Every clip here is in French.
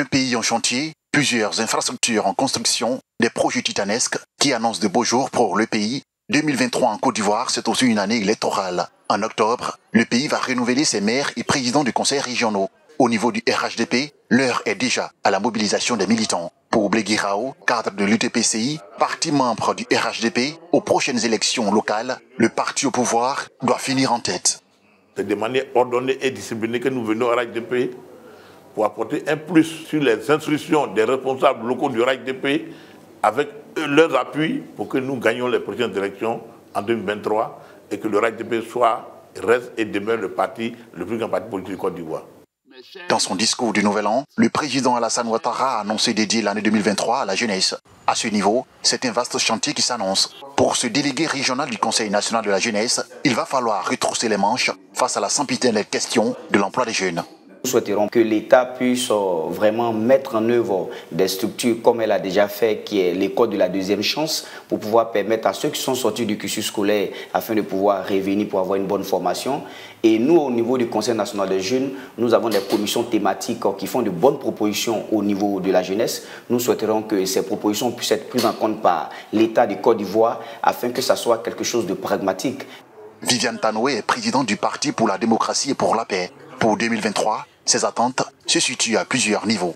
Un pays en chantier, plusieurs infrastructures en construction, des projets titanesques qui annoncent de beaux jours pour le pays. 2023 en Côte d'Ivoire, c'est aussi une année électorale. En octobre, le pays va renouveler ses maires et présidents du conseil régionaux. Au niveau du RHDP, l'heure est déjà à la mobilisation des militants. Pour Blégui Rao, cadre de l'UTPCI, parti membre du RHDP, aux prochaines élections locales, le parti au pouvoir doit finir en tête. C'est de manière ordonnée et disciplinée que nous venons au RHDP pour apporter un plus sur les instructions des responsables locaux du RHDP avec leur appui pour que nous gagnions les prochaines élections en 2023 et que le RHDP reste et demeure le parti, le plus grand parti politique de Côte d'Ivoire. Dans son discours du Nouvel An, le président Alassane Ouattara a annoncé dédier l'année 2023 à la jeunesse. À ce niveau, c'est un vaste chantier qui s'annonce. Pour ce délégué régional du Conseil national de la jeunesse, il va falloir retrousser les manches face à la sempiternelle question de l'emploi des jeunes. Nous souhaiterons que l'État puisse vraiment mettre en œuvre des structures comme elle a déjà fait, qui est l'école de la deuxième chance, pour pouvoir permettre à ceux qui sont sortis du cursus scolaire afin de pouvoir revenir pour avoir une bonne formation. Et nous, au niveau du Conseil national des jeunes, nous avons des commissions thématiques qui font de bonnes propositions au niveau de la jeunesse. Nous souhaiterons que ces propositions puissent être prises en compte par l'État de Côte d'Ivoire afin que ça soit quelque chose de pragmatique. Viviane Tanoué est présidente du Parti pour la démocratie et pour la paix. Pour 2023, ses attentes se situent à plusieurs niveaux.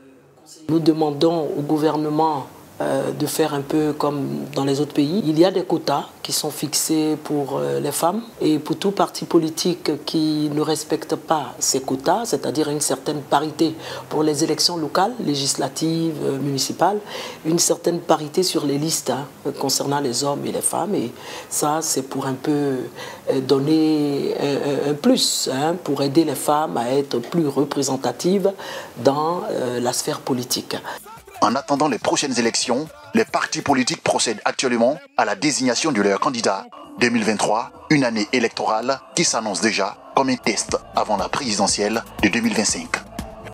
Nous demandons au gouvernement de faire un peu comme dans les autres pays. Il y a des quotas qui sont fixés pour les femmes et pour tout parti politique qui ne respecte pas ces quotas, c'est-à-dire une certaine parité pour les élections locales, législatives, municipales, une certaine parité sur les listes concernant les hommes et les femmes. Et ça, c'est pour un peu donner un plus, pour aider les femmes à être plus représentatives dans la sphère politique. En attendant les prochaines élections, les partis politiques procèdent actuellement à la désignation de leurs candidats. 2023, une année électorale qui s'annonce déjà comme un test avant la présidentielle de 2025.